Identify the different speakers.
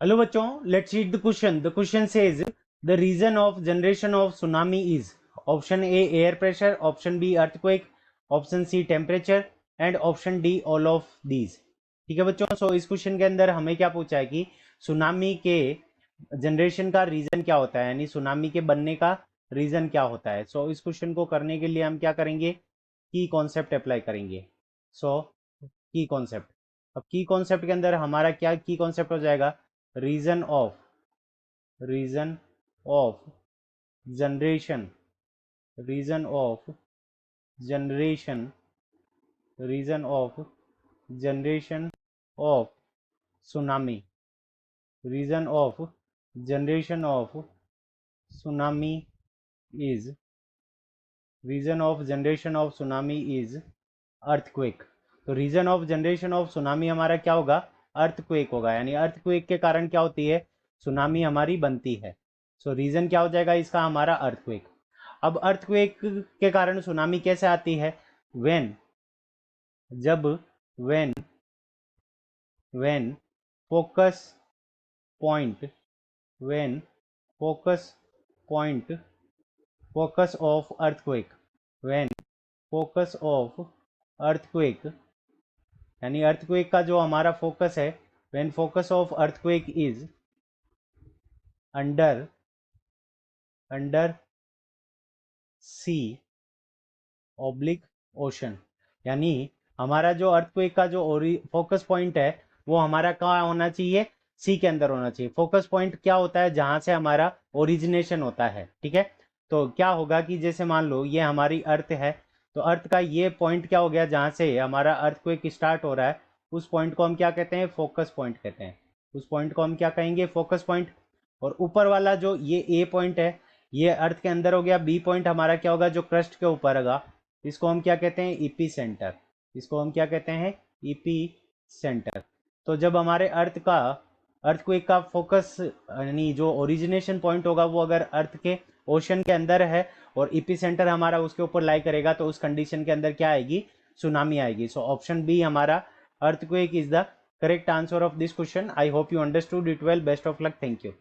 Speaker 1: Hello बच्चों, let's read the question. The question says the reason of generation of tsunami is option a air pressure, option b earthquake, option c temperature and option d all of these. ठीक है बच्चों, सो इस question के अंदर हमें क्या पूछा है कि सुनामी के जनरेशन का रीजन क्या होता है, यानी सुनामी के बनने का रीजन क्या होता है. सो इस क्वेश्चन को करने के लिए हम क्या करेंगे, की कॉन्सेप्ट अप्लाई करेंगे. सो की कॉन्सेप्ट, अब की कॉन्सेप्ट के अंदर हमारा क्या की कॉन्सेप्ट हो जाएगा, reason of generation, reason of generation, reason of generation of tsunami, reason of generation of tsunami is, reason of generation of tsunami is earthquake. तो reason of generation of tsunami हमारा क्या होगा, अर्थक्वेक होगा, यानी earthquake के कारण क्या होती है, सुनामी हमारी बनती है. सो रीजन क्या हो जाएगा इसका, हमारा अर्थक्वेक. अब अर्थक्वेक के कारण सुनामी कैसे आती है, व्हेन, जब, when when focus point, when focus point, focus of earthquake, when focus of earthquake, यानी अर्थक्वेक का जो हमारा फोकस है, when focus of earthquake is under under sea oblique ocean, यानी हमारा जो अर्थक्वेक का जो फोकस पॉइंट है वो हमारा कहाँ होना चाहिए, सी के अंदर होना चाहिए. फोकस पॉइंट क्या होता है, जहां से हमारा ओरिजिनेशन होता है. ठीक है, तो क्या होगा कि जैसे मान लो ये हमारी अर्थ है, तो अर्थ का ये पॉइंट क्या हो गया, जहां से हमारा अर्थक्वेक स्टार्ट हो रहा है, उस पॉइंट को हम क्या कहते हैं, फोकस पॉइंट कहते हैं. उस पॉइंट को हम क्या कहेंगे, फोकस पॉइंट. और ऊपर वाला जो ये ए पॉइंट है, ये अर्थ के अंदर हो गया. बी पॉइंट हमारा क्या होगा, जो क्रस्ट के ऊपर होगा, इसको हम क्या कहते हैं, ईपी सेंटर. इसको हम क्या कहते हैं, ईपी सेंटर. तो जब हमारे अर्थक्वेक का फोकस, यानी जो ओरिजिनेशन पॉइंट होगा वो अगर अर्थ के ओशन के अंदर है और ईपी सेंटर हमारा उसके ऊपर लाई करेगा, तो उस कंडीशन के अंदर क्या आएगी, सुनामी आएगी. सो ऑप्शन बी हमारा earthquake is the correct answer of this question. I hope you understood it well. Best of luck. Thank you.